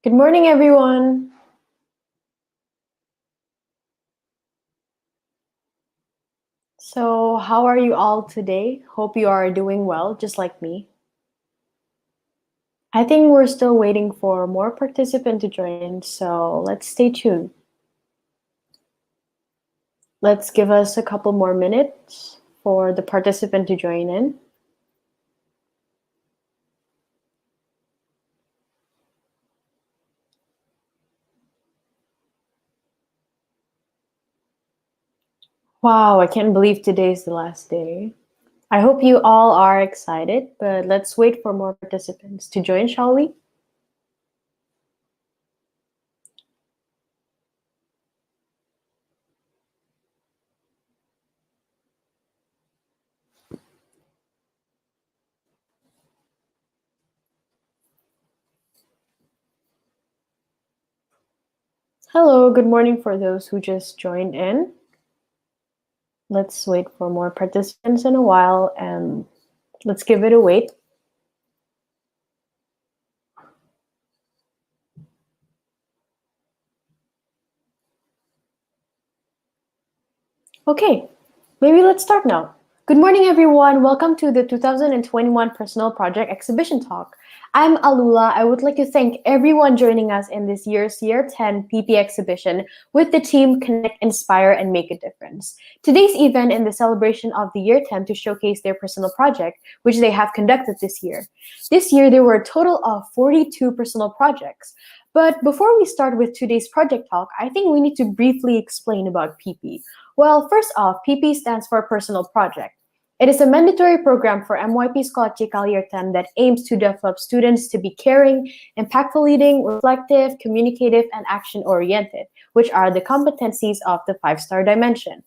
Good morning, everyone. So, how are you all today? Hope you are doing well, just like me. I think we're still waiting for more participants to join in, so let's stay tuned. Let's give us a couple more minutes for the participant to join in. Wow, I can't believe today is the last day. I hope you all are excited, but let's wait for more participants to join, shall we? Hello, good morning for those who just joined in. Let's wait for more participants in a while and let's give it a wait. Okay, maybe let's start now. Good morning, everyone. Welcome to the 2021 Personal Project Exhibition Talk. I'm Alula. I would like to thank everyone joining us in this year's Year 10 PP exhibition with the team Connect, Inspire, and Make a Difference. Today's event is the celebration of the Year 10 to showcase their personal project, which they have conducted this year. This year, there were a total of 42 personal projects. But before we start with today's project talk, I think we need to briefly explain about PP. Well, first off, PP stands for Personal Project. It is a mandatory program for MYP Sekolah Cikal Year 10 that aims to develop students to be caring, impactful leading, reflective, communicative, and action-oriented, which are the competencies of the 5-star dimension.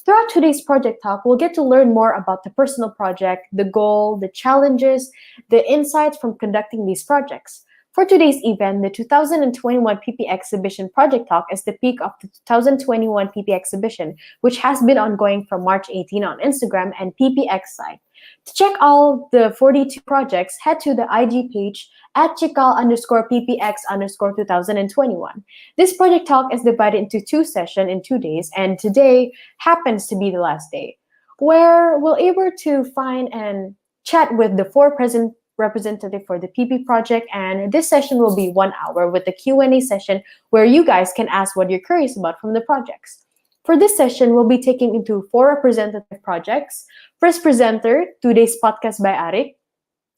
Throughout today's project talk, we'll get to learn more about the personal project, the goal, the challenges, the insights from conducting these projects. For today's event, the 2021 PP Exhibition Project Talk is the peak of the 2021 PP Exhibition, which has been ongoing from March 18 on Instagram and PPX site. To check all the 42 projects, head to the IG page at Cikal_PPX_2021. This project talk is divided into 2 sessions in 2 days, and today happens to be the last day, where we'll able to find and chat with the 4 present representative for the PP project, and this session will be 1 hour with the Q&A session where you guys can ask what you're curious about from the projects. For this session, we'll be taking into 4 representative projects. First presenter, today's podcast by Arik.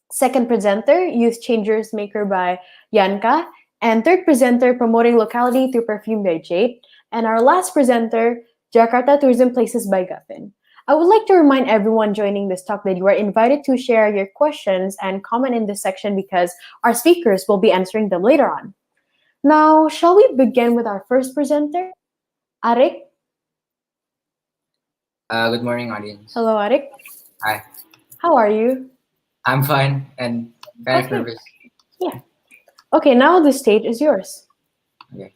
Second presenter, Youth Changers Maker by Yanka. And third presenter, Promoting Locality Through Perfume by Jade. And our last presenter, Jakarta Tourism Places by Gavin. I would like to remind everyone joining this talk that you are invited to share your questions and comment in this section because our speakers will be answering them later on. Now, shall we begin with our first presenter, Arik? Good morning, audience. Hello, Arik. Hi. How are you? I'm fine and kind of nervous. Yeah. Okay, now the stage is yours. Okay.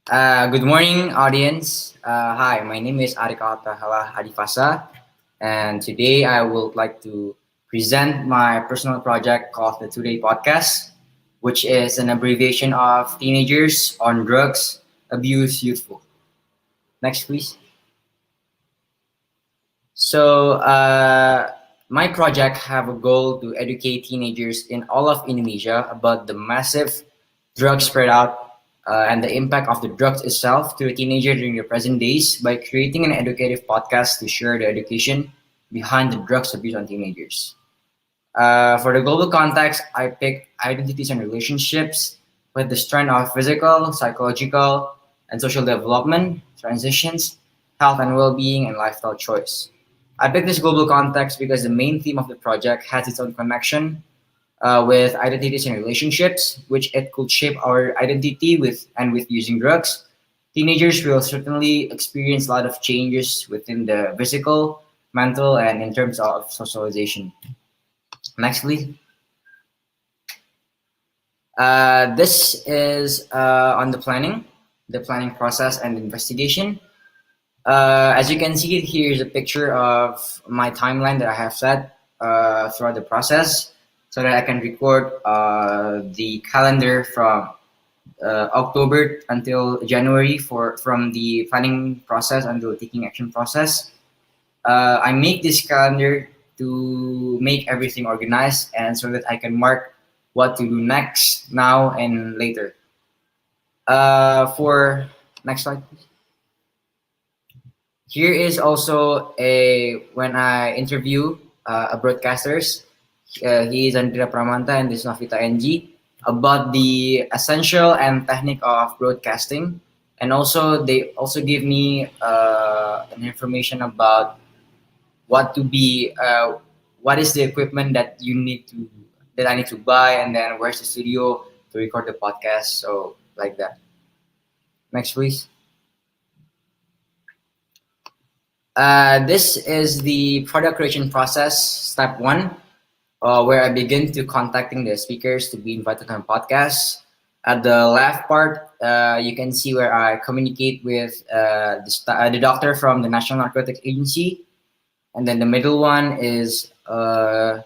Good morning, audience. Hi, my name is Arika Tahala Adifasa, and today I would like to present my personal project called the Today Podcast, which is an abbreviation of Teenagers on Drugs Abuse Youthful. Next, please. So, my project have a goal to educate teenagers in all of Indonesia about the massive drug spread out and the impact of the drugs itself to a teenager during the present days by creating an educative podcast to share the education behind the drugs abuse on teenagers. For the global context, I picked identities and relationships with the strand of physical, psychological, and social development, transitions, health and well-being, and lifestyle choice. I picked this global context because the main theme of the project has its own connection with identities and relationships, which it could shape our identity with using drugs. Teenagers will certainly experience a lot of changes within the physical, mental, and in terms of socialization. Next, please. This is on the planning process and investigation. As you can see, here's a picture of my timeline that I have set throughout the process so that I can record the calendar from October until January for from the planning process until the taking action process. I make this calendar to make everything organized and so that I can mark what to do next, now, and later. For next slide. Here is also a when I interview a broadcasters. He is Andrea Pramanta and this is Nafita NG about the essential and technique of broadcasting, and also they also give me an information about what to be what is the equipment that you need to that I need to buy, and then where's the studio to record the podcast. So like that. Next, please. This is the product creation process, step one, where I begin to contacting the speakers to be invited on podcast. At the left part, you can see where I communicate with the doctor from the National Narcotics Agency, and then the middle one is where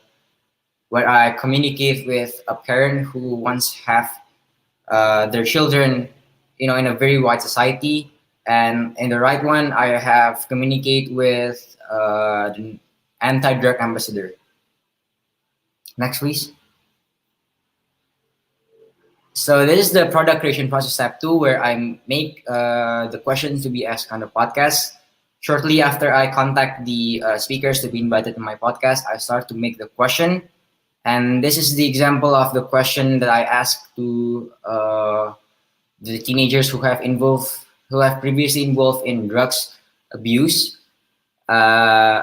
I communicate with a parent who wants to have their children, in a very wide society. And in the right one, I have communicate with the anti-drug ambassador. Next, please. So this is the product creation process step two, where I make the questions to be asked on the podcast. Shortly after I contact the speakers to be invited to my podcast, I start to make the question. And this is the example of the question that I ask to the teenagers who have previously involved in drugs abuse. Uh,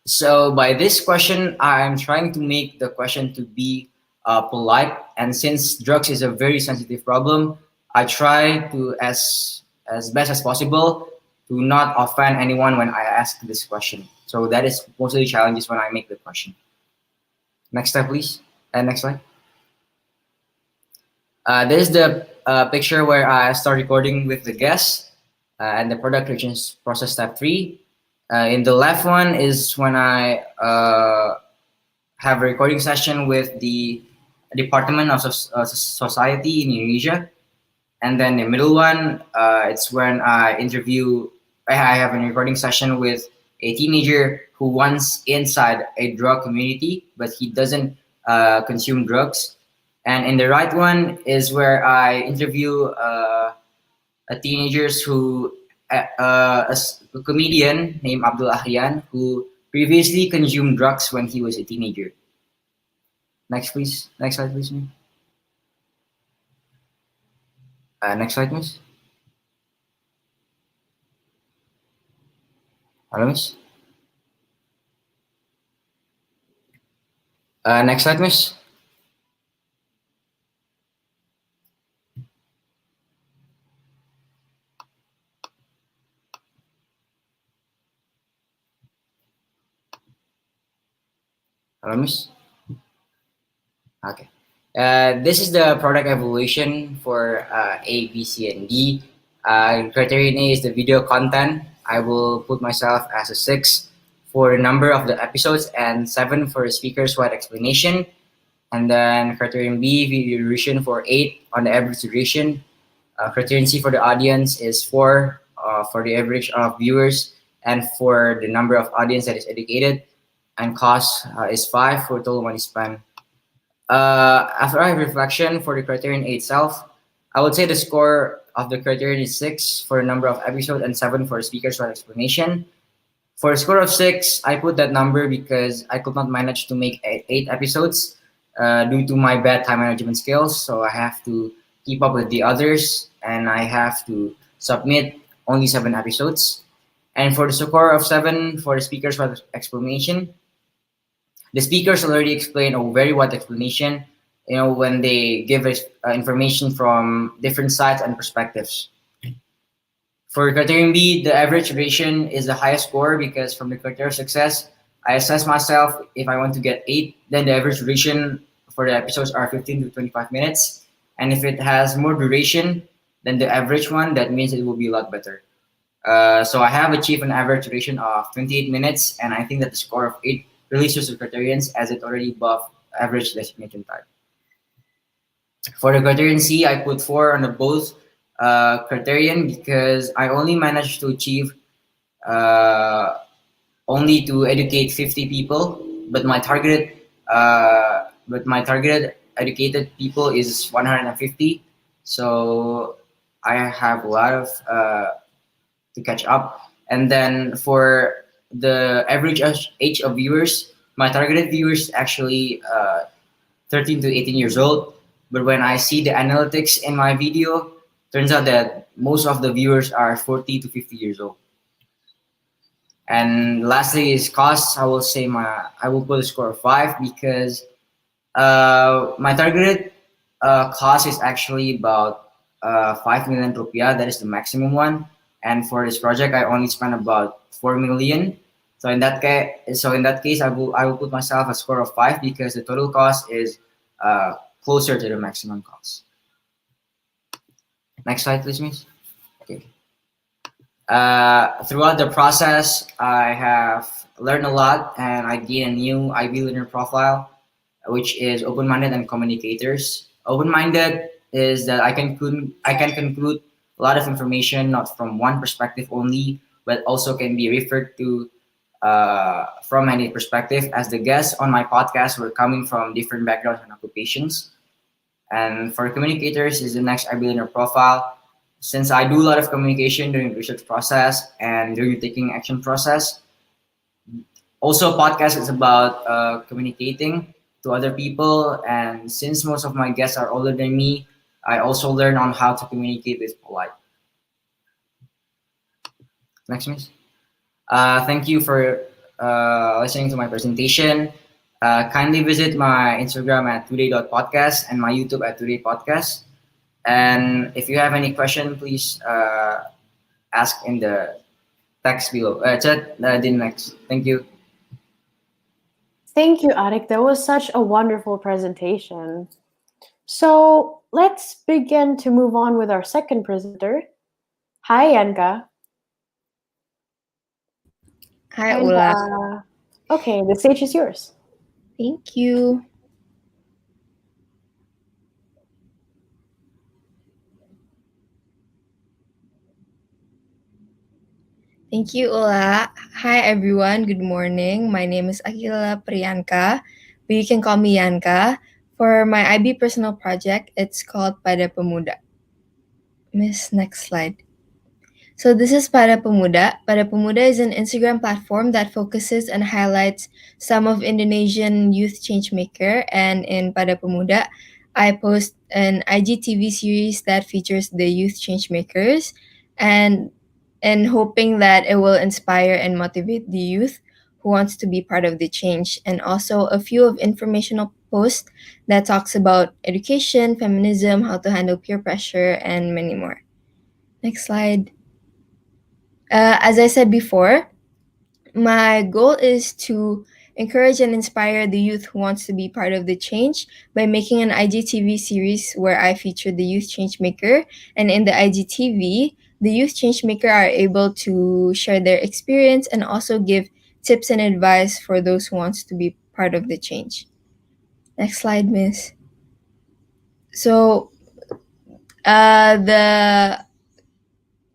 so by this question, I'm trying to make the question to be polite, and since drugs is a very sensitive problem, I try to as best as possible to not offend anyone when I ask this question. So that is mostly challenges when I make the question. Next slide, please. And next slide. This is the picture where I start recording with the guests and the product creation process step three. In the left one is when I have a recording session with the Department of Society in Indonesia. And then the middle one, it's when I have a recording session with a teenager who wants inside a drug community, but he doesn't consume drugs. And in the right one is where I interview a teenagers who, a comedian named Abdul Ahrian, who previously consumed drugs when he was a teenager. Next, please. Next slide, please. Next slide, miss. Hello, miss. Next slide, miss. Hello, miss. Okay. This is the product evaluation for A, B, C, and D. Criterion A is the video content. I will put myself as a 6 for the number of the episodes and 7 for the speaker's wide explanation. And then criterion B, video duration for 8 on the average duration. Criterion C for the audience is 4 for the average of viewers and for the number of audience that is educated. And cost is 5 for total money spent. After I have reflection for the criterion A itself, I would say the score of the criterion is 6 for the number of episodes and 7 for the speaker's wide explanation. For a score of 6, I put that number because I could not manage to make 8 episodes due to my bad time management skills. So I have to keep up with the others and I have to submit only 7 episodes. And for the score of 7 for the speaker's wide explanation, the speakers already explain a very wide explanation, when they give us information from different sides and perspectives. For criterion B, the average duration is the highest score because from the criteria of success, I assess myself if I want to get 8, then the average duration for the episodes are 15 to 25 minutes. And if it has more duration than the average one, that means it will be a lot better. So I have achieved an average duration of 28 minutes, and I think that the score of 8 really suits the criterions as it already above average designation time. For the criterion C, I put 4 on the both criterion because I only managed to achieve uh, only to educate 50 people, but my targeted educated people is 150. So I have a lot of to catch up. And then for the average age of viewers, my targeted viewers actually 13 to 18 years old. But when I see the analytics in my video, turns out that most of the viewers are 40 to 50 years old. And lastly is costs. I will put a score of 5 because my targeted cost is actually about 5 million rupiah. That is the maximum one. And for this project, I only spent about 4 million. So in that case, I will put myself a score of 5 because the total cost is closer to the maximum cost. Next slide, please, miss. Okay. Throughout the process, I have learned a lot and I gained a new IB learner profile, which is open-minded and communicators. Open-minded is that I can conclude a lot of information not from one perspective only, but also can be referred to from any perspective. As the guests on my podcast were coming from different backgrounds and occupations, and for communicators is the next IB learner profile. Since I do a lot of communication during the research process and during the taking action process, also podcast is about communicating to other people. And since most of my guests are older than me, I also learn on how to communicate with polite. Next, miss. Thank you for listening to my presentation. Kindly visit my Instagram at today.podcast and my YouTube at today podcast. And if you have any question, please ask in the text below. Chat the next. Thank you. Thank you, Arik. That was such a wonderful presentation. So let's begin to move on with our second presenter. Hi, Yanka. Hi, And Ula. okay, the stage is yours. Thank you. Thank you, Ula. Hi, everyone. Good morning. My name is Akila Priyanka, but you can call me Yanka. For my IB personal project, it's called Pada Pemuda. Miss, next slide. So this is Pada Pemuda. Pada Pemuda is an Instagram platform that focuses and highlights some of Indonesian youth changemaker. And in Pada Pemuda, I post an IGTV series that features the youth changemakers and hoping that it will inspire and motivate the youth who wants to be part of the change. And also a few of informational posts that talks about education, feminism, how to handle peer pressure, and many more. Next slide. As I said before, my goal is to encourage and inspire the youth who wants to be part of the change by making an IGTV series where I feature the youth changemaker. And in the IGTV, the youth changemaker are able to share their experience and also give tips and advice for those who wants to be part of the change. Next slide, miss. So the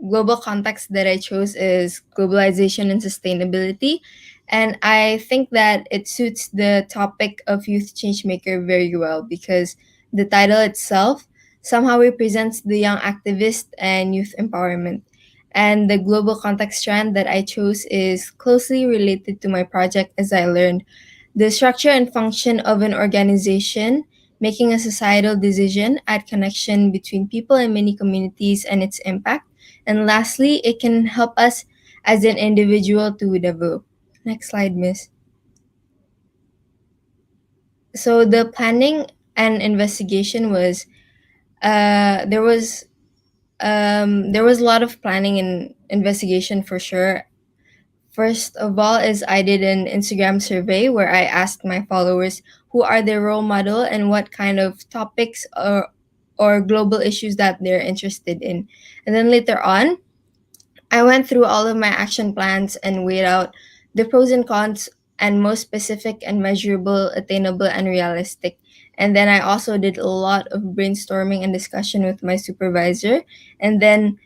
global context that I chose is globalization and sustainability. And I think that it suits the topic of youth changemaker very well because the title itself somehow represents the young activist and youth empowerment. And the global context strand that I chose is closely related to my project as I learned the structure and function of an organization, making a societal decision, add connection between people and many communities and its impact. And lastly, it can help us as an individual to develop. Next slide, miss. So the planning and investigation was there was a lot of planning and investigation for sure. First of all is I did an Instagram survey where I asked my followers who are their role model and what kind of topics or global issues that they're interested in. And then later on, I went through all of my action plans and weighed out the pros and cons and most specific and measurable, attainable, and realistic. And then I also did a lot of brainstorming and discussion with my supervisor. And then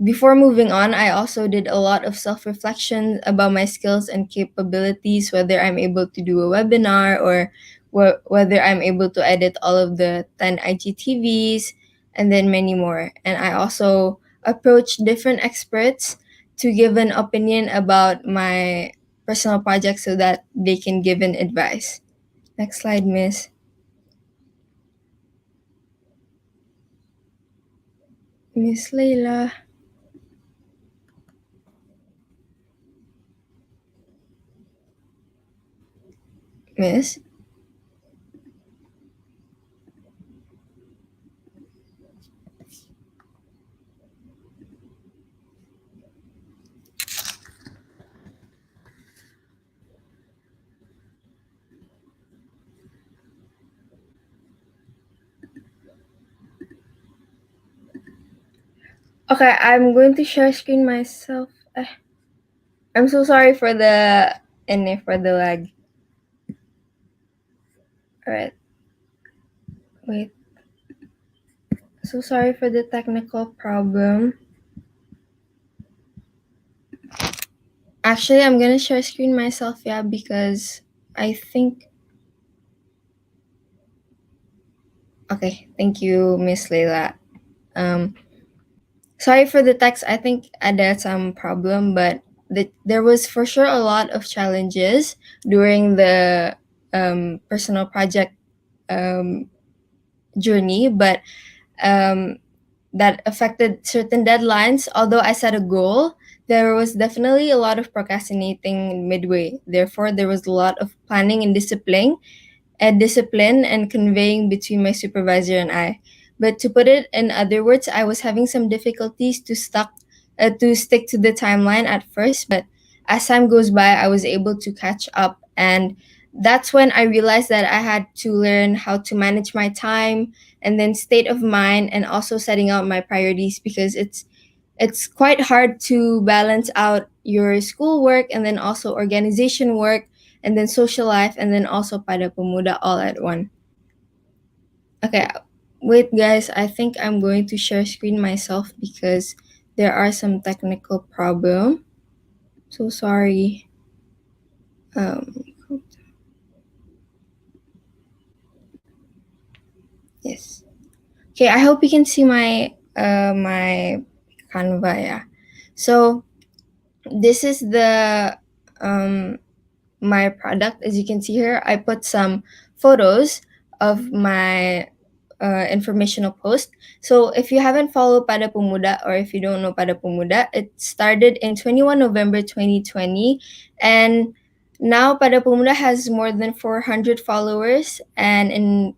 before moving on, I also did a lot of self reflection about my skills and capabilities, whether I'm able to do a webinar or whether I'm able to edit all of the 10 IGTVs and then many more. And I also approached different experts to give an opinion about my personal project so that they can give an advice. Next slide, Miss. Miss Layla. Miss? Okay, I'm going to share screen myself. I'm so sorry for the lag. Alright. Wait. So sorry for the technical problem. Actually, I'm gonna share screen myself, yeah, because I think. Okay, thank you, Miss Layla. Sorry for the text. I think ada some problem, but there was for sure a lot of challenges during the personal project journey, but that affected certain deadlines. Although I set a goal, there was definitely a lot of procrastinating midway. Therefore, there was a lot of planning and discipline and conveying between my supervisor and I. But to put it in other words, I was having some difficulties to stick to the timeline at first, but as time goes by, I was able to catch up, and that's when I realized that I had to learn how to manage my time and then state of mind and also setting out my priorities, because it's quite hard to balance out your schoolwork and then also organization work and then social life and then also pada pemuda all at one. Okay, wait guys, I think I'm going to share screen myself because there are some technical problem. So sorry. Yes. Okay, I hope you can see my my Canva, yeah. So this is the my product. As you can see here, I put some photos of my informational post. So if you haven't followed Pada Pemuda, or if you don't know Pada Pemuda, it started in 21 November 2020, and now Pada Pemuda has more than 400 followers, and in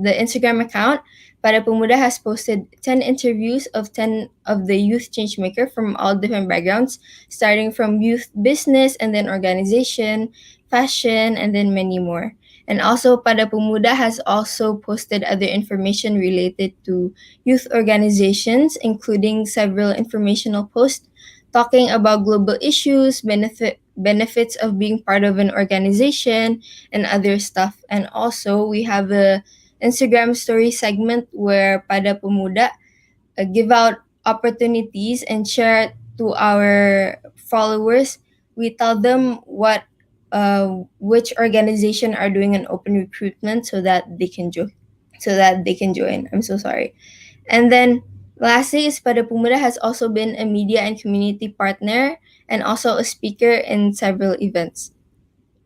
the Instagram account, Pada Pemuda has posted 10 interviews of 10 of the youth changemaker from all different backgrounds, starting from youth business and then organization, fashion, and then many more. And also, Pada Pemuda has also posted other information related to youth organizations, including several informational posts talking about global issues, benefits of being part of an organization, and other stuff. And also, we have a Instagram story segment where Pada Pemuda give out opportunities and share to our followers. We tell them which organization are doing an open recruitment so that they can join. I'm so sorry. And then lastly is Pada Pemuda has also been a media and community partner and also a speaker in several events.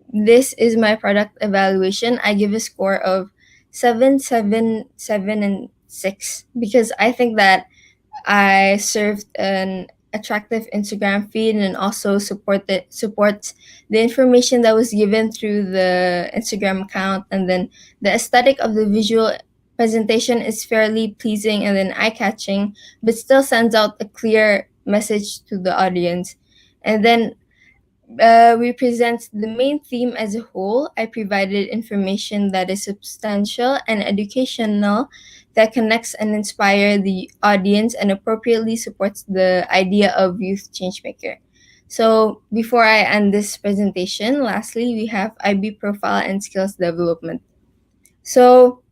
This is my product evaluation. I give a score of 7, 7, 7, and 6 because I think that I served an attractive Instagram feed and also supports the information that was given through the Instagram account, and then the aesthetic of the visual presentation is fairly pleasing and then eye-catching, but still sends out a clear message to the audience. And then represents the main theme as a whole. I provided information that is substantial and educational, that connects and inspires the audience and appropriately supports the idea of youth changemaker. So before I end this presentation, lastly, we have IB profile and skills development. So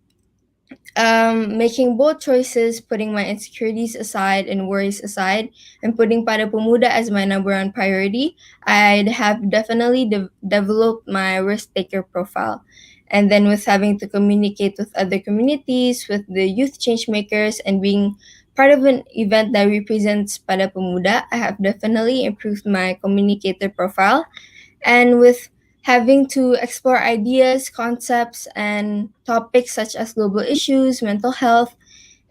making bold choices, putting my insecurities aside and worries aside, and putting Pada Pemuda as my number one priority, I'd have definitely developed my risk taker profile. And then with having to communicate with other communities, with the youth change makers, and being part of an event that represents Pada Pemuda, I have definitely improved my communicator profile. And with having to explore ideas, concepts, and topics such as global issues, mental health,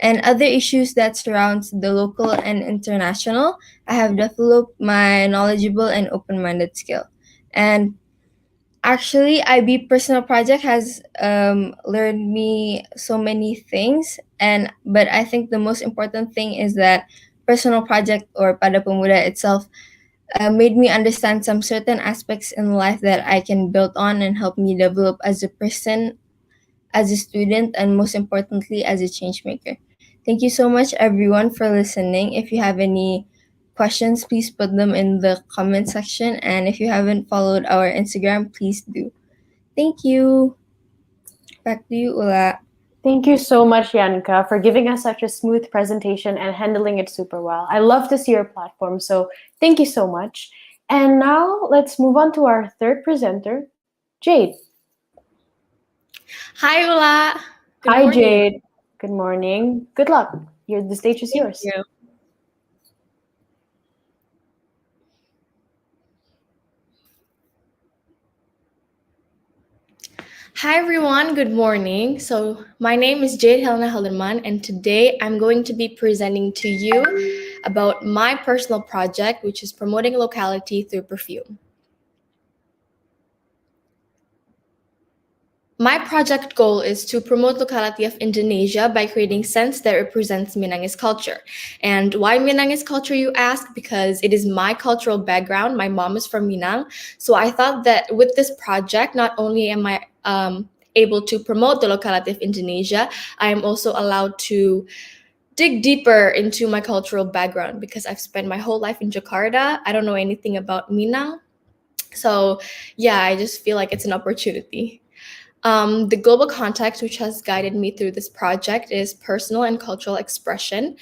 and other issues that surrounds the local and international, I have developed my knowledgeable and open-minded skill. And actually, IB personal project has learned me so many things, but I think the most important thing is that personal project or Pada Pemuda itself made me understand some certain aspects in life that I can build on and help me develop as a person, as a student, and most importantly, as a change maker. Thank you so much, everyone, for listening. If you have any questions, please put them in the comment section. And if you haven't followed our Instagram, please do. Thank you. Back to you, Ula. Thank you so much, Yanka, for giving us such a smooth presentation and handling it super well. I love to see your platform, so thank you so much. And now let's move on to our third presenter, Jade. Hi, Ula. Good Hi, morning. Jade. Good morning. Good luck. The stage is yours. Thank you. Hi, everyone. Good morning. So, my name is Jade Helena Helderman, and today I'm going to be presenting to you about my personal project, which is promoting locality through perfume. My project goal is to promote locality of Indonesia by creating scents that represents Minangese culture. And why Minangese culture, you ask? Because it is my cultural background. My mom is from Minang. So I thought that with this project, not only am I able to promote the locality of Indonesia, I am also allowed to dig deeper into my cultural background because I've spent my whole life in Jakarta. I don't know anything about Minang. So yeah, I just feel like it's an opportunity. The global context which has guided me through this project is personal and cultural expression.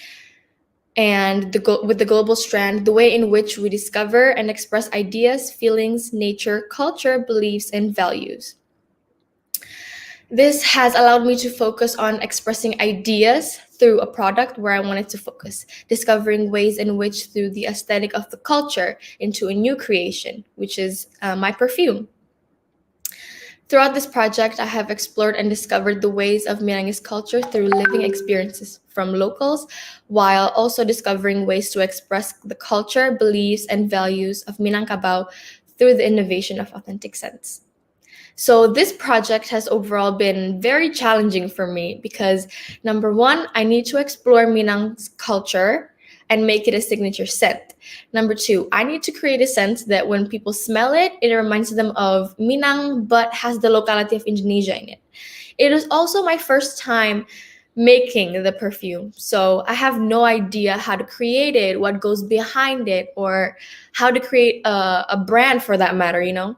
And with the global strand, the way in which we discover and express ideas, feelings, nature, culture, beliefs, and values. This has allowed me to focus on expressing ideas through a product where I wanted to focus, discovering ways in which through the aesthetic of the culture into a new creation, which is my perfume. Throughout this project, I have explored and discovered the ways of Minangese culture through living experiences from locals, while also discovering ways to express the culture, beliefs, and values of Minangkabau through the innovation of authentic scents. So this project has overall been very challenging for me because number one, I need to explore Minang's culture and make it a signature scent. Number two, I need to create a scent that when people smell it, it reminds them of Minang but has the locality of Indonesia in it. It is also my first time making the perfume. So I have no idea how to create it, what goes behind it, or how to create a brand for that matter, you know?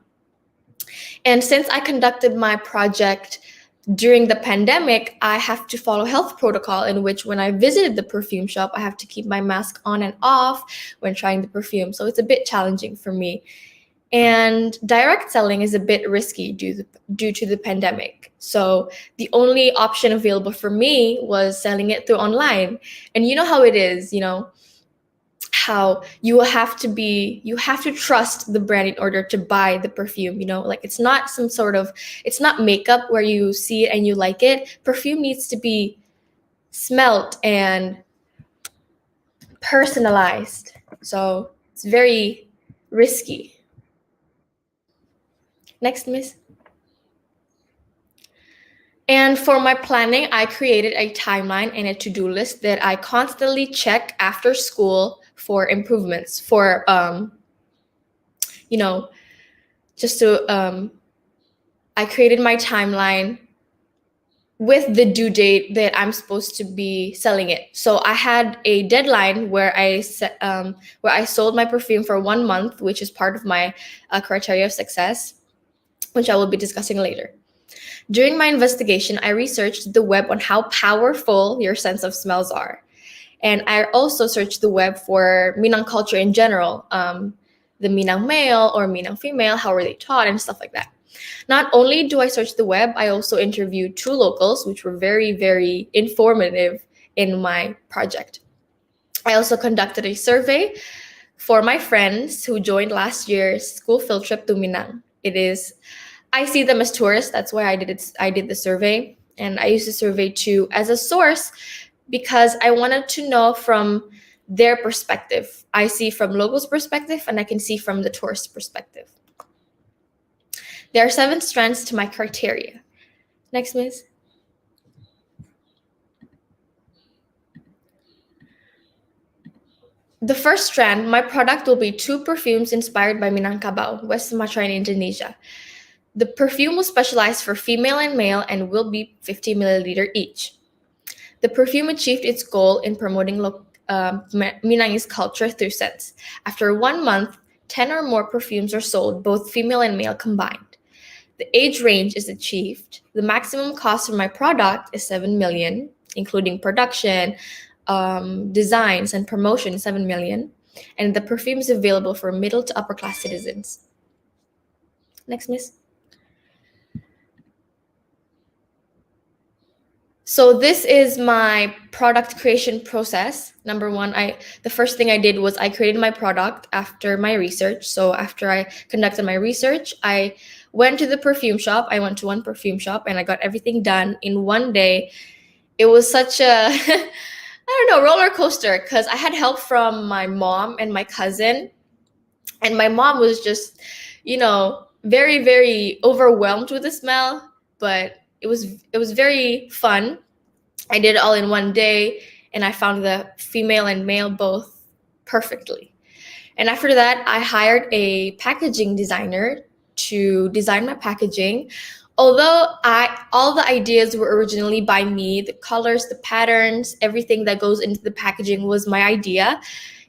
And since I conducted my project during the pandemic, I have to follow health protocol in which when I visited the perfume shop, I have to keep my mask on and off when trying the perfume. So it's a bit challenging for me. And direct selling is a bit risky due to the pandemic. So the only option available for me was selling it through online. And you know how it is, you know, how you have to trust the brand in order to buy the perfume, you know, like it's not it's not makeup where you see it and you like it. Perfume needs to be smelt and personalized, so it's very risky. Next, miss. And for my planning, I created a timeline and a to-do list that I constantly check after school for improvements, for just to I created my timeline with the due date that I'm supposed to be selling it. So I had a deadline where I sold my perfume for 1 month, which is part of my criteria of success, which I will be discussing later. During my investigation, I researched the web on how powerful your sense of smells are. And I also searched the web for Minang culture in general, the Minang male or Minang female, how are they taught and stuff like that. Not only do I search the web, I also interviewed 2 locals, which were very, very informative in my project. I also conducted a survey for my friends who joined last year's school field trip to Minang. I see them as tourists. That's why I did the survey. And I used the survey too as a source because I wanted to know from their perspective. I see from locals' perspective and I can see from the tourist perspective. There are 7 strands to my criteria. Next, Miss. The first strand, my product will be 2 perfumes inspired by Minangkabau, West Sumatra in Indonesia. The perfume will specialize for female and male and will be 50 milliliter each. The perfume achieved its goal in promoting Minangese culture through scents. After 1 month, 10 or more perfumes are sold, both female and male combined. The age range is achieved. The maximum cost for my product is 7 million, including production, designs, and promotion, 7 million. And the perfume is available for middle to upper class citizens. Next, Miss. So this is my product creation process. Number 1, the first thing I did was I created my product after my research. So after I conducted my research, I went to the perfume shop. I went to one perfume shop and I got everything done in 1 day. It was such a, roller coaster because I had help from my mom and my cousin. And my mom was just, very, very overwhelmed with the smell, but it was very fun. I did it all in 1 day and I found the female and male both perfectly. And after that, I hired a packaging designer to design my packaging. Although all the ideas were originally by me, the colors, the patterns, everything that goes into the packaging was my idea.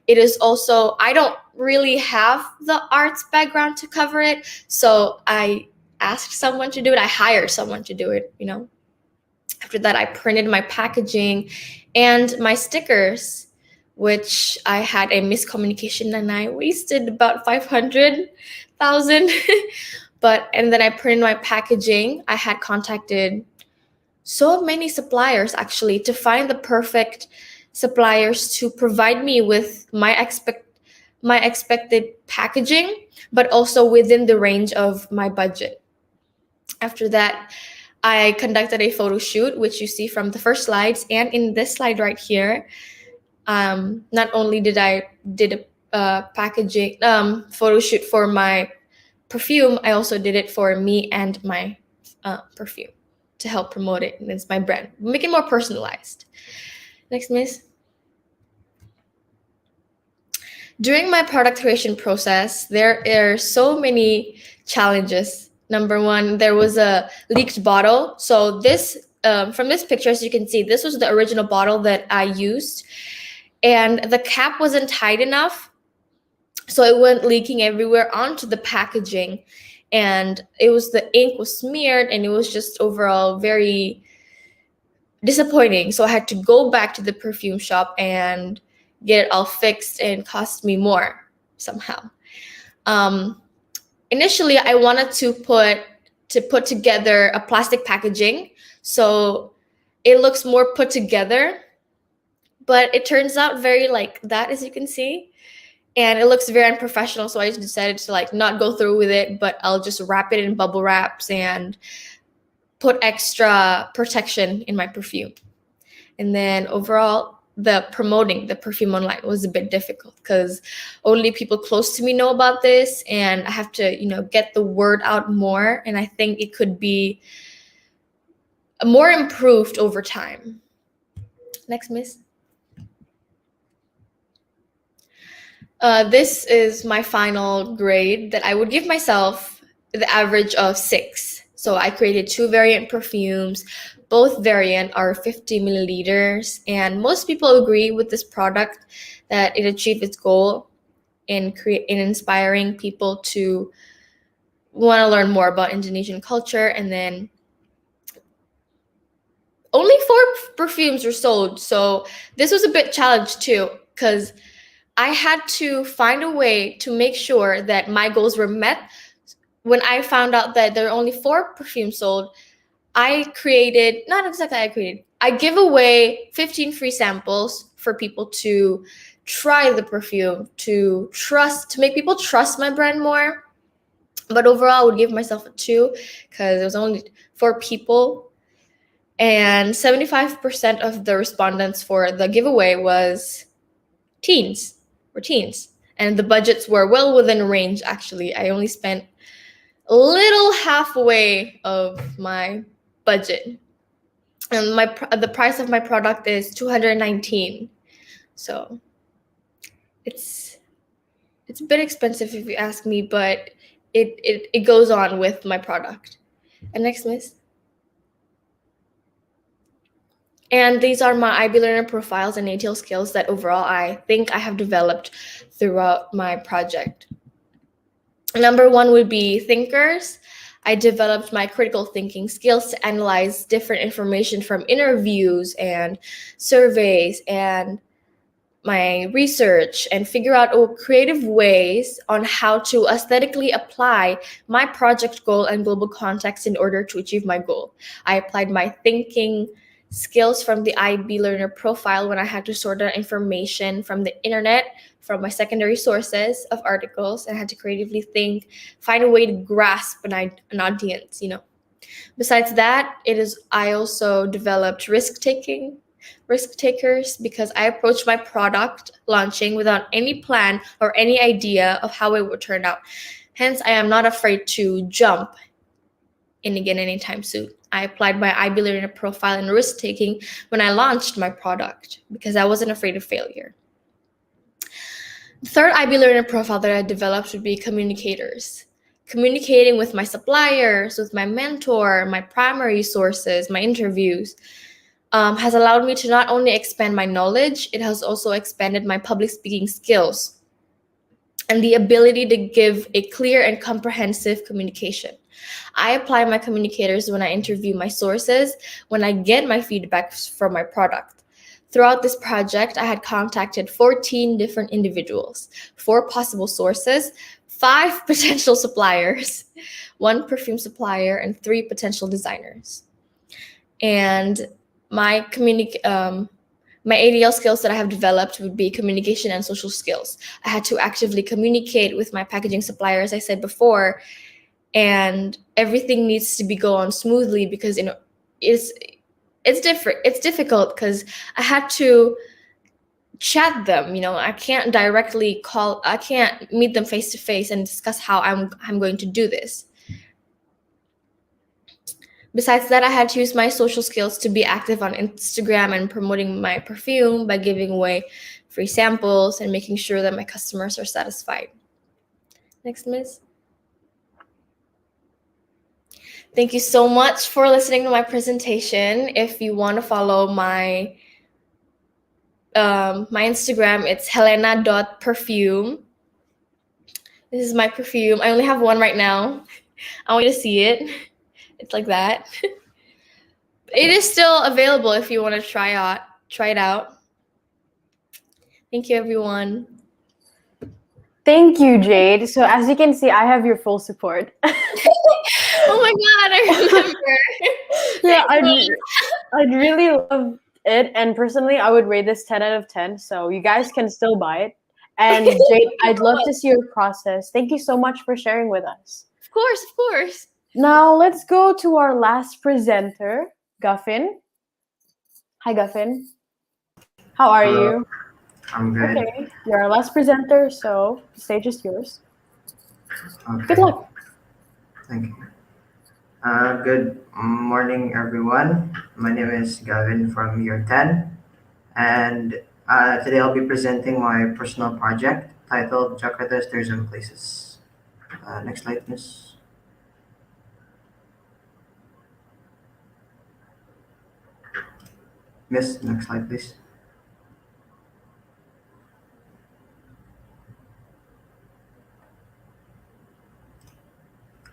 It is also, I don't really have the arts background to cover it. So I asked someone to do it. I hired someone to do it, After that, I printed my packaging and my stickers, which I had a miscommunication and I wasted about 500,000. And then I printed my packaging. I had contacted so many suppliers actually to find the perfect suppliers to provide me with my expected packaging, but also within the range of my budget. After that, I conducted a photo shoot, which you see from the first slides, and in this slide right here, not only did a packaging photo shoot for my perfume, I also did it for me and my perfume to help promote it. And it's my brand, make it more personalized. Next, Miss. During my product creation process, there are so many challenges. Number 1, there was a leaked bottle. So this, from this picture, as you can see, this was the original bottle that I used. And the cap wasn't tight enough. So it went leaking everywhere onto the packaging. And the ink was smeared and it was just overall very disappointing. So I had to go back to the perfume shop and get it all fixed, and it cost me more somehow. Initially, I wanted to put together a plastic packaging so it looks more put together, but it turns out very like that, as you can see, and it looks very unprofessional. So I just decided to not go through with it, but I'll just wrap it in bubble wraps and put extra protection in my perfume. And then overall, promoting the perfume online was a bit difficult because only people close to me know about this, and I have to, get the word out more. And I think it could be more improved over time. Next, Miss. This is my final grade that I would give myself the average of 6. So I created 2 variant perfumes. Both variant are 50 milliliters, and most people agree with this product that it achieved its goal in inspiring people to want to learn more about Indonesian culture. And then only 4 perfumes were sold, so this was a bit challenged too, because I had to find a way to make sure that my goals were met. When I found out that there are only 4 perfumes sold, I give away 15 free samples for people to try the perfume, to make people trust my brand more. But overall, I would give myself a 2 because there was only 4 people, and 75% of the respondents for the giveaway was teens. And the budgets were well within range. Actually, I only spent a little halfway of my budget, and the price of my product is 219. So it's a bit expensive if you ask me, but it goes on with my product. And next, miss. And these are my IB learner profiles and ATL skills that overall I think I have developed throughout my project. Number 1 would be thinkers. I developed my critical thinking skills to analyze different information from interviews and surveys and my research and figure out creative ways on how to aesthetically apply my project goal and global context in order to achieve my goal. I applied my thinking skills from the IB learner profile when I had to sort out information from the internet, from my secondary sources of articles, and I had to creatively think, find a way to grasp an audience, Besides that, I also developed risk takers, because I approached my product launching without any plan or any idea of how it would turn out. Hence, I am not afraid to jump in again anytime soon. I applied my IB learner profile and risk taking when I launched my product because I wasn't afraid of failure. The third IB learner profile that I developed would be communicators. Communicating with my suppliers, with my mentor, my primary sources, my interviews, has allowed me to not only expand my knowledge, it has also expanded my public speaking skills and the ability to give a clear and comprehensive communication. I apply my communicators when I interview my sources, when I get my feedback from my product. Throughout this project, I had contacted 14 different individuals, 4 possible sources, 5 potential suppliers, 1 perfume supplier, and 3 potential designers. And my ADL skills that I have developed would be communication and social skills. I had to actively communicate with my packaging supplier, as I said before, and everything needs to be going smoothly because it's difficult because I had to chat them. I can't meet them face to face and discuss how I'm going to do this. Besides that, I had to use my social skills to be active on Instagram and promoting my perfume by giving away free samples and making sure that my customers are satisfied. Next, miss. Thank you so much for listening to my presentation. If you want to follow my Instagram, it's helena.perfume. This is my perfume. I only have 1 right now. I want you to see it. It's like that. It is still available if you want to try it out. Thank you, everyone. Thank you, Jade. So as you can see, I have your full support. Oh my God, I remember. Yeah, I'd really love it. And personally, I would rate this 10 out of 10. So you guys can still buy it. And Jade, I'd love to see your process. Thank you so much for sharing with us. Of course. Now let's go to our last presenter, Guffin. Hi, Guffin. How are you? I'm good. Okay, you're our last presenter, so the stage is yours. Okay. Good luck. Thank you. Good morning, everyone. My name is Gavin from year 10, and today I'll be presenting my personal project. titled Jakarta's Tourism Places. Next slide, please. Miss, next slide, please.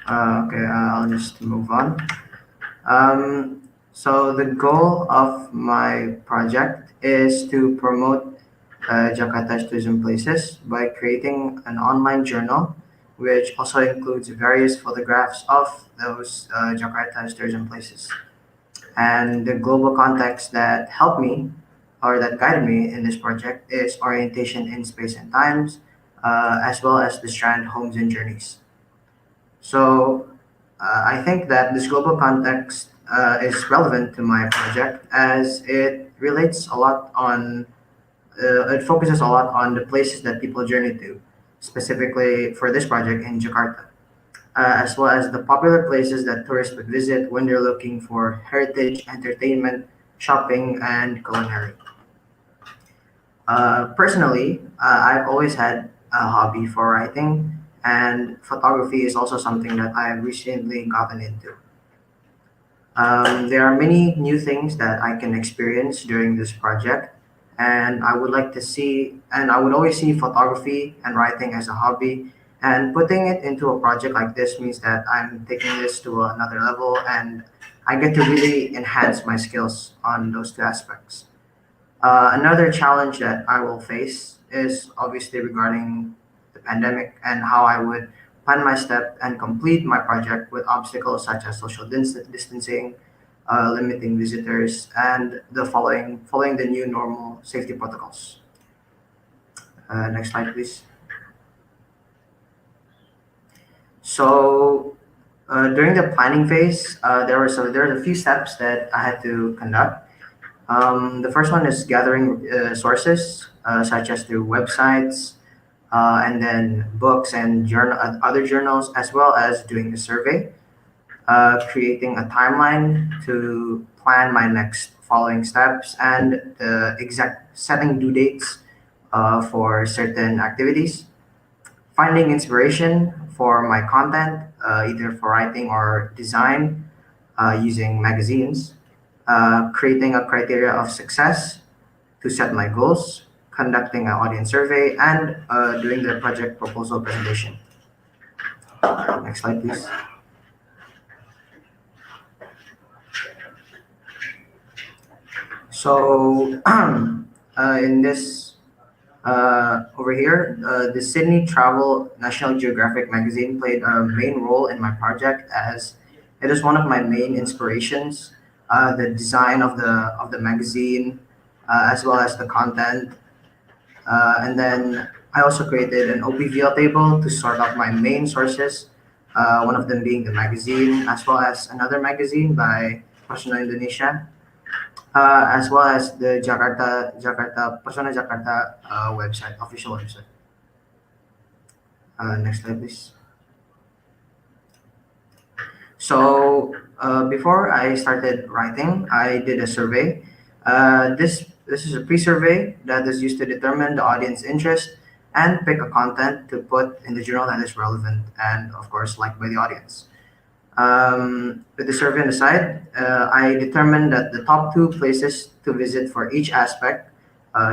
Okay, I'll just move on. So the goal of my project is to promote Jakarta's tourism places by creating an online journal, which also includes various photographs of those Jakarta's tourism places. And the global context that helped me or that guided me in this project is orientation in space and times, as well as the strand homes and journeys. So I think that this global context is relevant to my project as it relates a lot on, it focuses a lot on the places that people journey to, specifically for this project in Jakarta, as well as the popular places that tourists would visit when they're looking for heritage, entertainment, shopping, and culinary. Personally, I've always had a hobby for writing, and photography is also something that I've recently gotten into. There are many new things that I can experience during this project, and I would always see photography and writing as a hobby. And putting it into a project like this means that I'm taking this to another level, and I get to really enhance my skills on those two aspects. Another challenge that I will face is obviously regarding the pandemic and how I would plan my step and complete my project with obstacles such as social distancing, limiting visitors, and the following the new normal safety protocols. Next slide, please. So during the planning phase, there were a few steps that I had to conduct. The first one is gathering sources, such as through websites, and then books and other journals, as well as doing a survey, creating a timeline to plan my next following steps, and the exact setting due dates for certain activities, finding inspiration for my content, either for writing or design, using magazines, creating a criteria of success to set my goals, conducting an audience survey, and doing the project proposal presentation. Next slide, please. So, in this over here, the Sydney Travel National Geographic magazine played a main role in my project as it is one of my main inspirations. The design of the magazine, as well as the content, and then I also created an OPVL table to sort out my main sources. One of them being the magazine, as well as another magazine by Persona Indonesia, as well as the Jakarta Persona Jakarta website, official website. Next slide, please. So before I started writing, I did a survey. This is a pre-survey that is used to determine the audience interest and pick a content to put in the journal that is relevant and of course liked by the audience. With the survey on the side, I determined that the top two places to visit for each aspect,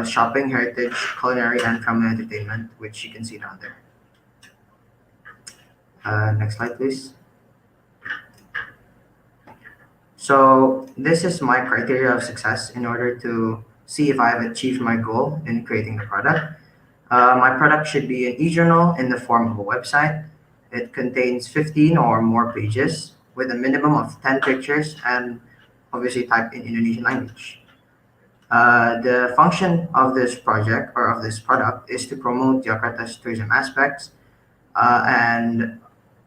shopping, heritage, culinary, and family entertainment, which you can see down there. Next slide, please. So this is my criteria of success in order to see if I have achieved my goal in creating the product. My product should be an e-journal in the form of a website. It contains 15 or more pages with a minimum of 10 pictures and obviously typed in Indonesian language. The function of this project or of this product is to promote Jakarta's tourism aspects, and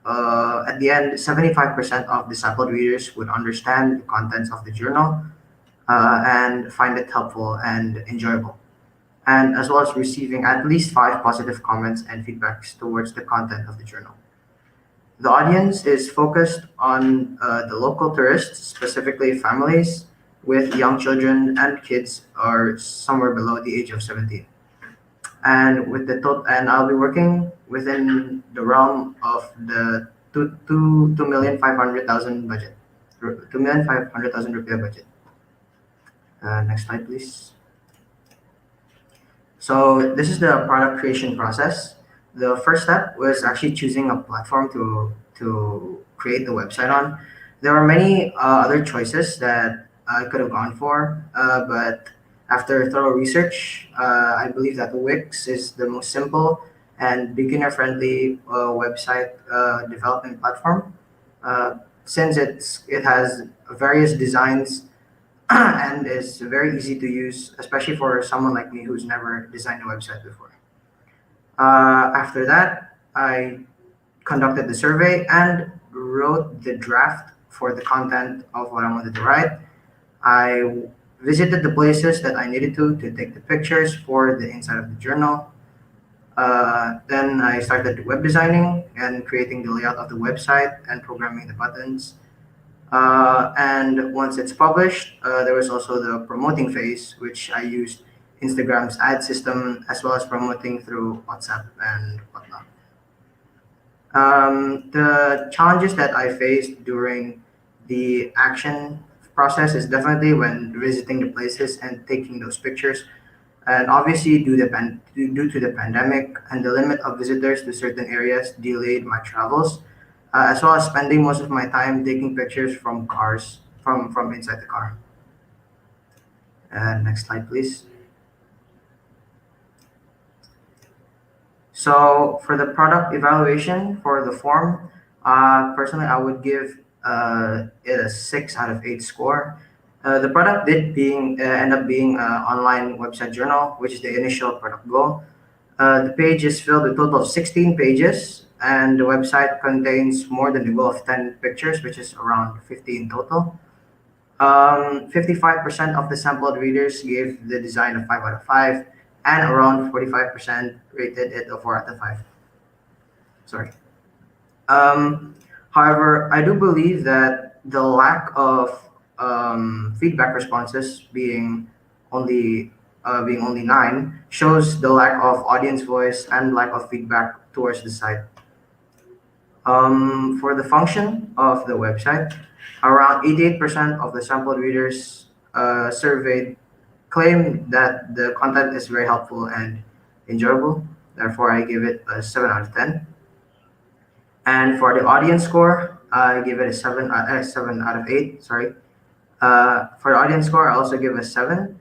at the end, 75% of discipled readers would understand the contents of the journal and find it helpful and enjoyable, and as well as receiving at least 5 positive comments and feedbacks towards the content of the journal. The audience is focused on the local tourists, specifically families with young children and kids or somewhere below the age of 17. and and I'll be working within the realm of the 2,500,000 budget, 2,500,000 rupiah budget. Next slide, please. So this is the product creation process. The first step was actually choosing a platform to create the website on. There were many other choices that I could have gone for, but after thorough research, I believe that Wix is the most simple and beginner-friendly website development platform. Since it has various designs and is very easy to use, especially for someone like me who's never designed a website before. After that, I conducted the survey and wrote the draft for the content of what I wanted to write. I visited the places that I needed to take the pictures for the inside of the journal. Then I started web designing and creating the layout of the website and programming the buttons. And once it's published, there was also the promoting phase, which I used Instagram's ad system as well as promoting through WhatsApp and whatnot. The challenges that I faced during the action process is definitely when visiting the places and taking those pictures. And obviously, due to the pandemic and the limit of visitors to certain areas delayed my travels, as well as spending most of my time taking pictures from cars from inside the car. Next slide, please. So for the product evaluation for the form, personally, I would give it a 6 out of 8 score. The product did end up being an online website journal, which is the initial product goal. The page is filled with a total of 16 pages, and the website contains more than the goal of 10 pictures, which is around 50 in total. 55% of the sampled readers gave the design a 5 out of 5, and around 45% rated it a 4 out of 5. Sorry. However, I do believe that the lack of feedback responses being only 9 shows the lack of audience voice and lack of feedback towards the site. For the function of the website, around 88% of the sample readers surveyed claim that the content is very helpful and enjoyable. Therefore, I give it a 7 out of 10. And for the audience score, I give it a 7 out of 8. Sorry. For the audience score, I also give a 7.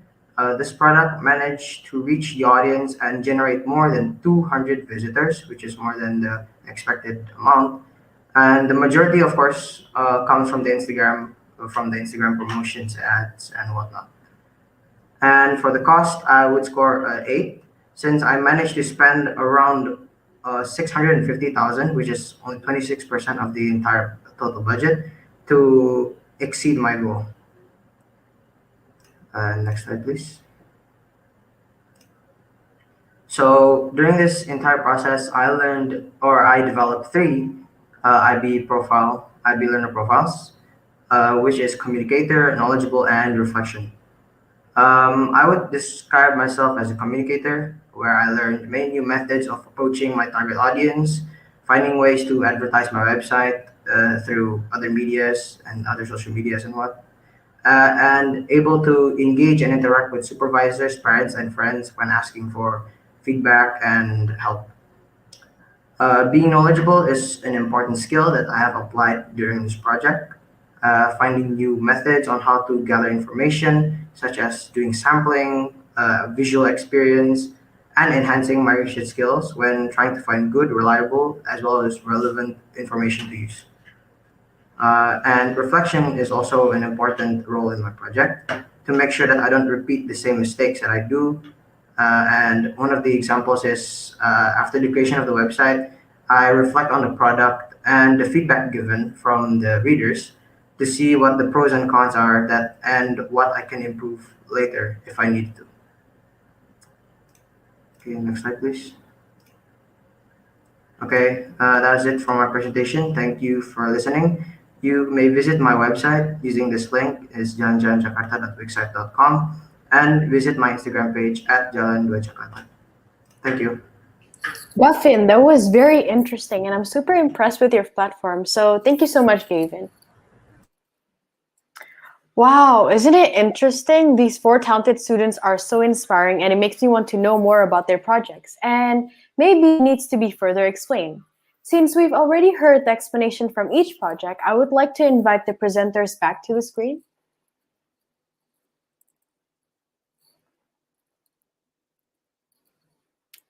This product managed to reach the audience and generate more than 200 visitors, which is more than the expected amount. And the majority, of course, comes from the Instagram promotions, ads, and whatnot. And for the cost, I would score 8, since I managed to spend around 650,000, which is only 26% of the entire total budget, to exceed my goal. Next slide, please. So during this entire process, I developed 3 IB learner profiles, which is communicator, knowledgeable, and reflection. I would describe myself as a communicator, where I learned many new methods of approaching my target audience, finding ways to advertise my website through other medias and other social medias and what, and able to engage and interact with supervisors, parents, and friends when asking for feedback and help. Being knowledgeable is an important skill that I have applied during this project. Finding new methods on how to gather information, such as doing sampling, visual experience, and enhancing my research skills when trying to find good, reliable, as well as relevant information to use. And reflection is also an important role in my project to make sure that I don't repeat the same mistakes that I do. And one of the examples is after the creation of the website, I reflect on the product and the feedback given from the readers to see what the pros and cons are and what I can improve later if I need to. Okay, next slide, please. Okay, that is it for my presentation. Thank you for listening. You may visit my website using this link, is jalanjalanjakarta.wixsite.com, and visit my Instagram page at jalan2jakarta. Thank you. Gavin, that was very interesting, and I'm super impressed with your platform. So thank you so much, Gavin. Wow, isn't it interesting? These four talented students are so inspiring, and it makes me want to know more about their projects. And maybe it needs to be further explained. Since we've already heard the explanation from each project, I would like to invite the presenters back to the screen.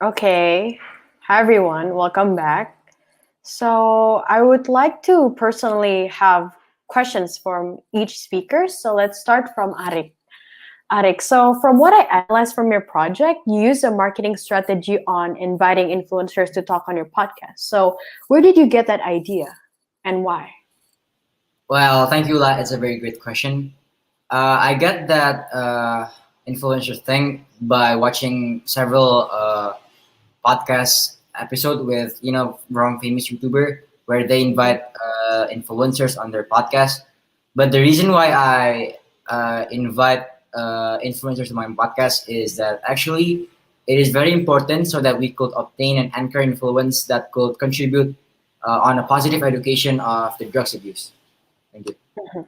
Okay, hi everyone, welcome back. So I would like to personally have questions from each speaker. So let's start from Arik. Arik, so from what I analyzed from your project, you use a marketing strategy on inviting influencers to talk on your podcast. So where did you get that idea and why? Well, thank you, La. It's a very great question. I get that influencer thing by watching several podcast episode with from famous YouTuber where they invite influencers on their podcast. But the reason why I invite influencers to my podcast is that actually it is very important so that we could obtain an anchor influence that could contribute on a positive education of the drugs abuse. Thank you. Mhm.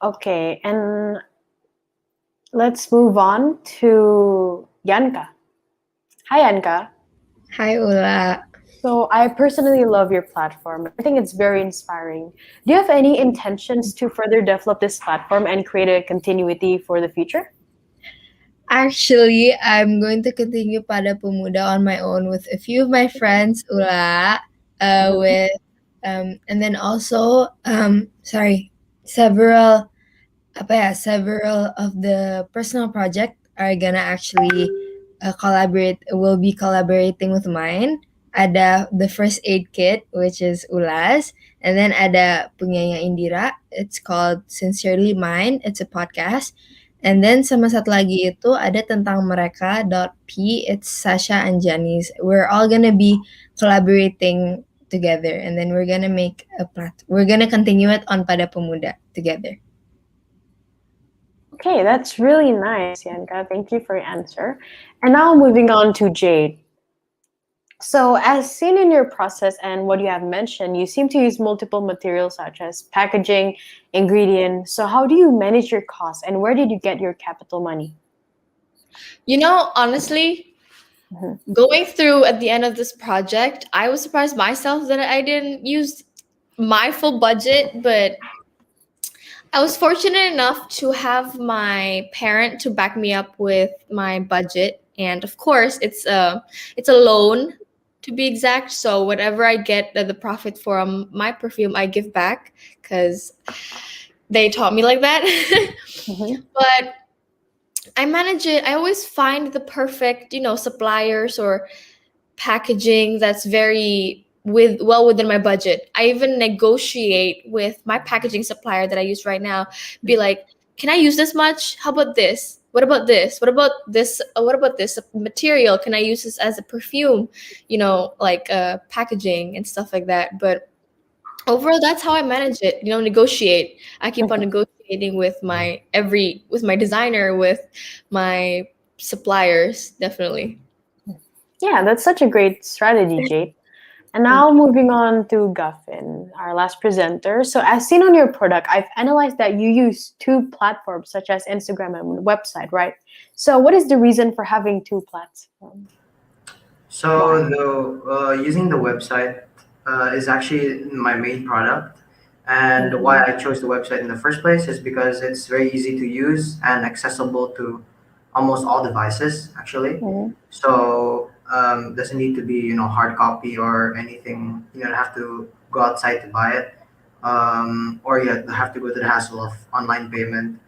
Okay, and let's move on to Yanka. Hi, Yanka. Hi, Ula. So I personally love your platform. I think it's very inspiring. Do you have any intentions to further develop this platform and create a continuity for the future? Actually, I'm going to continue Pada Pemuda on my own with a few of my friends, Ula, Mhm. with and then also several several of the personal project are gonna actually will be collaborating with mine. Ada the first aid kit, which is Ulas, and then ada punyanya Indira. It's called Sincerely Mine. It's a podcast. And then sama satu lagi itu ada tentang mereka.p. It's Sasha and Janice. We're all gonna be collaborating together, and then we're gonna make a we're gonna continue it on Pada Pemuda together. Okay, that's really nice, Yanka. Thank you for your answer. And now moving on to Jade. So, as seen in your process and what you have mentioned, you seem to use multiple materials such as packaging, ingredients. So, how do you manage your costs and where did you get your capital money? Honestly, Mhm. going through at the end of this project, I was surprised myself that I didn't use my full budget, but I was fortunate enough to have my parent to back me up with my budget, and of course, it's a loan to be exact. So whatever I get the profit from my perfume, I give back because they taught me like that. Mhm. But I manage it. I always find the perfect, suppliers or packaging that's within my budget. I even negotiate with my packaging supplier that I use right now. Be like, can I use this much? How about this? What about this? What about this? What about this material? Can I use this as a perfume? Like packaging and stuff like that. But overall, that's how I manage it. Negotiate. I keep on negotiating with my designer, with my suppliers, definitely. Yeah, that's such a great strategy, Jade. And Thank now you. moving on to Guffin, our last presenter. So as seen on your product, I've analyzed that you use two platforms such as Instagram and website, right? So what is the reason for having two platforms? Why? So using the website is actually my main product, and why I chose the website in the first place is because it's very easy to use and accessible to almost all devices actually. Mhm. So doesn't need to be hard copy or anything. You don't have to go outside to buy it, or you have to go to the hassle of online payment.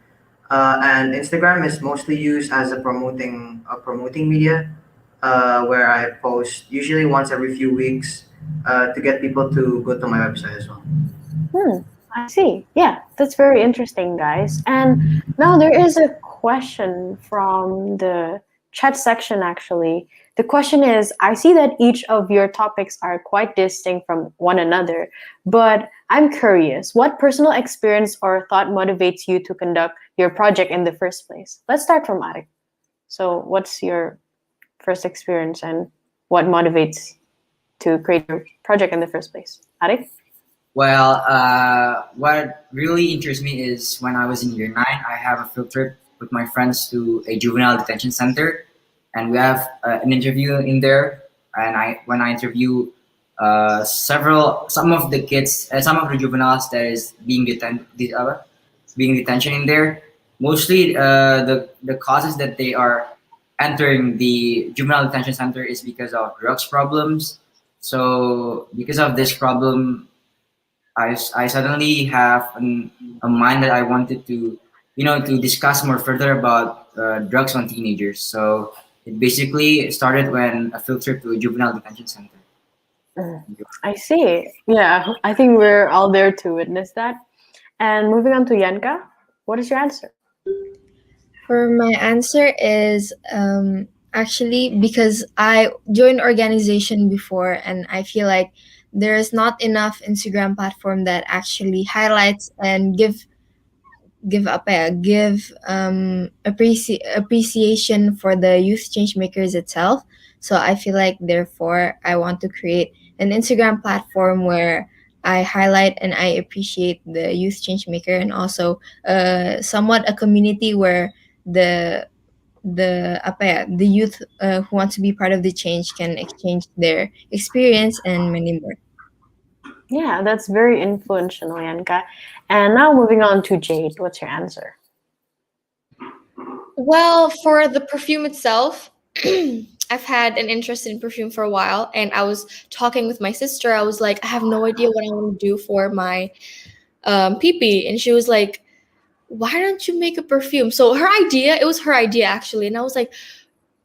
And Instagram is mostly used as a promoting media, where I post usually once every few weeks to get people to go to my website as well. Hmm, I see. Yeah, that's very interesting, guys. And now there is a question from the chat section, actually. The question is, I see that each of your topics are quite distinct from one another, but I'm curious, what personal experience or thought motivates you to conduct your project in the first place? Let's start from Arik. So, what's your first experience and what motivates to create your project in the first place? Arik? Well, what really interests me is when I was in year nine, I have a field trip with my friends to a juvenile detention center, and we have an interview in there. And when I interview some of the kids, some of the juveniles that is being detention in there, mostly the causes that they are entering the juvenile detention center is because of drugs problems. So because of this problem, I suddenly have a mind that I wanted to, to discuss more further about drugs on teenagers. So it basically started when a field trip to a juvenile detention center. I see. Yeah, I think we're all there to witness that. And moving on to Yanka, what is your answer? For my answer is actually because I joined organization before, and I feel like there is not enough Instagram platform that actually highlights and give appreciation for the youth change makers itself. So I feel like therefore I want to create an Instagram platform where I highlight and I appreciate the youth change maker, and also somewhat a community where the the youth who want to be part of the change can exchange their experience and many more. Yeah, that's very influential, Yanka. And now moving on to Jade, what's your answer? Well, for the perfume itself, I've had an interest in perfume for a while, and I was talking with my sister. I was like, I have no idea what I want to do for my PP, and she was like, why don't you make a perfume? So it was her idea actually, and I was like,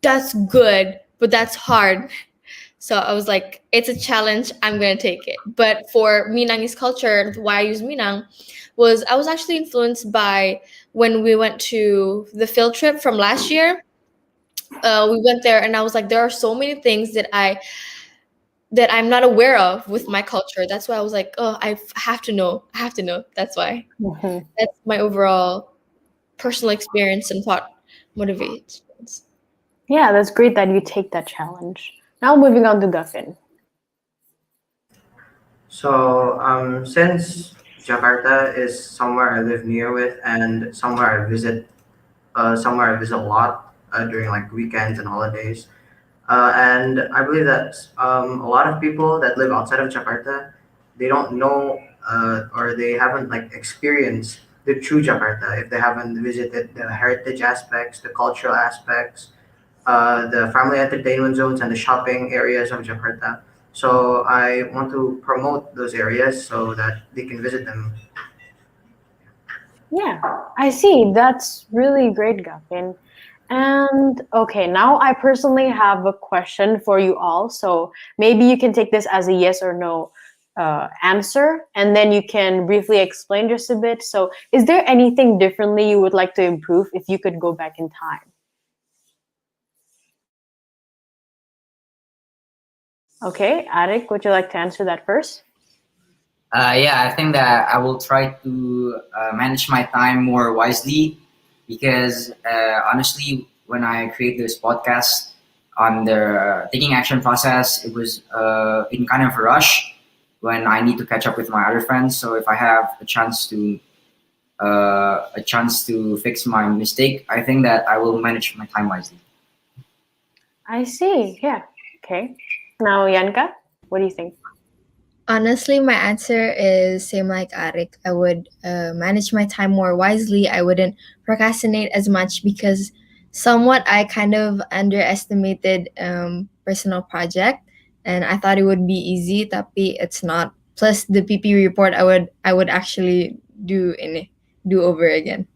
that's good, but that's hard. So I was like, it's a challenge. I'm gonna take it. But for Minangese culture, why I use Minang was I was actually influenced by when we went to the field trip from last year. We went there, and I was like, there are so many things that I'm not aware of with my culture. That's why I was like, oh, I have to know. I have to know. That's why. Mhm. That's my overall personal experience and thought motivates. Yeah, that's great that you take that challenge. Now moving on to Guffin. So, since Jakarta is somewhere I live near with and somewhere I visit a lot during like weekends and holidays, and I believe that a lot of people that live outside of Jakarta, they don't know or they haven't like experienced the true Jakarta if they haven't visited the heritage aspects, the cultural aspects, the family entertainment zones, and the shopping areas of Jakarta. So I want to promote those areas so that they can visit them. Yeah, I see. That's really great, Guffin. And okay, now I personally have a question for you all. So maybe you can take this as a yes or no answer, and then you can briefly explain just a bit. So, is there anything differently you would like to improve if you could go back in time? Okay, Arik, would you like to answer that first? Yeah, I think that I will try to manage my time more wisely because honestly, when I create this podcast on the taking action process, it was in kind of a rush when I need to catch up with my other friends. So if I have a chance to fix my mistake, I think that I will manage my time wisely. I see. Yeah. Okay. Now, Yanka, what do you think? Honestly, my answer is same like Arik. I would manage my time more wisely. I wouldn't procrastinate as much because somewhat I kind of underestimated personal project, and I thought it would be easy, tapi it's not. Plus the PP report, I would actually do over again.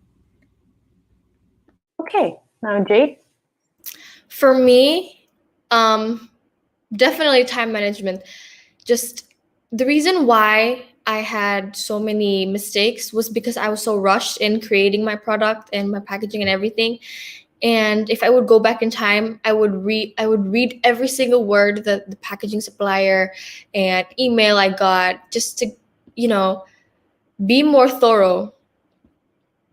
Okay. Now, Jade. For me, definitely time management. Just the reason why I had so many mistakes was because I was so rushed in creating my product and my packaging and everything. And if I would go back in time, I would read every single word that the packaging supplier and email I got just to, you know, be more thorough.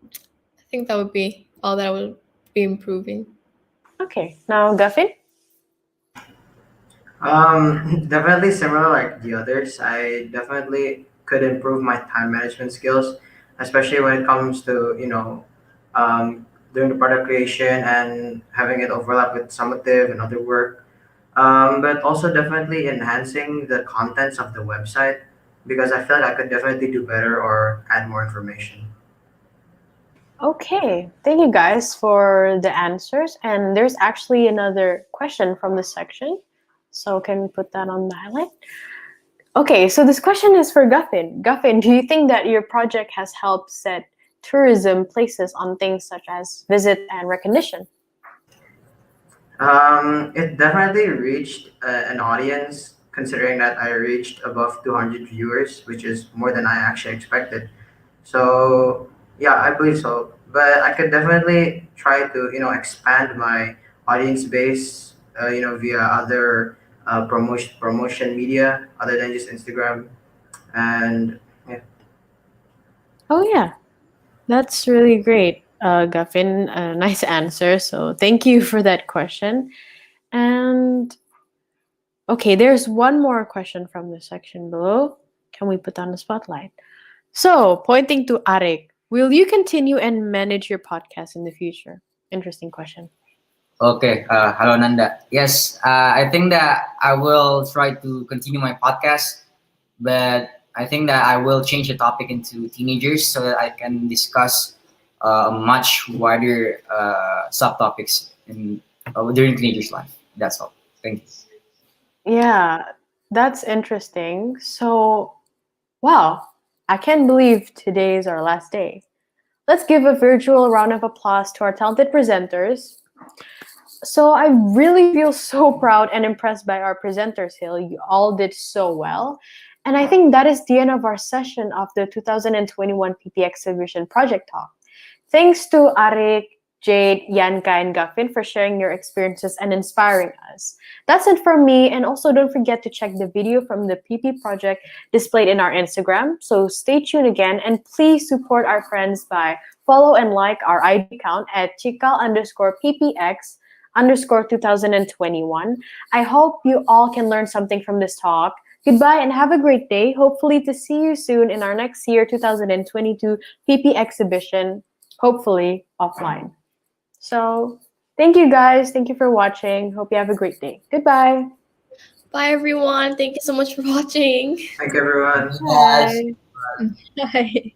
I think that would be all that I would be improving. Okay. Now, Guffin. Definitely similar like the others. I definitely could improve my time management skills, especially when it comes to doing the product creation and having it overlap with summative and other work. But also definitely enhancing the contents of the website because I feel like I could definitely do better or add more information. Okay, thank you guys for the answers. And there's actually another question from this section. So can we put that on the highlight? Okay, so this question is for Guffin. Guffin, do you think that your project has helped set tourism places on things such as visit and recognition? It definitely reached an audience considering that I reached above 200 viewers, which is more than I actually expected. So yeah, I believe so. But I could definitely try to expand my audience base, via other promotion media other than just Instagram. And yeah. Oh, yeah, that's really great, Guffin. Nice answer. So thank you for that question. And okay, there's one more question from the section below. Can we put on the spotlight? So, pointing to Arik, will you continue and manage your podcast in the future? Interesting question. Okay, hello Nanda. Yes, I think that I will try to continue my podcast, but I think that I will change the topic into teenagers so that I can discuss much wider subtopics during teenagers' life. That's all. Thank you. Yeah, that's interesting. So, wow, I can't believe today is our last day. Let's give a virtual round of applause to our talented presenters. So I really feel so proud and impressed by our presenters, Hill. You all did so well. And I think that is the end of our session of the 2021 PP Exhibition Project Talk. Thanks to Arik, Jade, Yanka, and Guffin for sharing your experiences and inspiring us. That's it from me. And also don't forget to check the video from the PP project displayed in our Instagram. So stay tuned again and please support our friends by follow and like our ID account at Cikal underscore PPX underscore 2021. I hope you all can learn something from this talk. Goodbye and have a great day. Hopefully to see you soon in our next year 2022 PP exhibition, hopefully offline. So, thank you guys. Thank you for watching. Hope you have a great day. Goodbye. Bye, everyone. Thank you so much for watching. Thank you, everyone. Guys. Bye.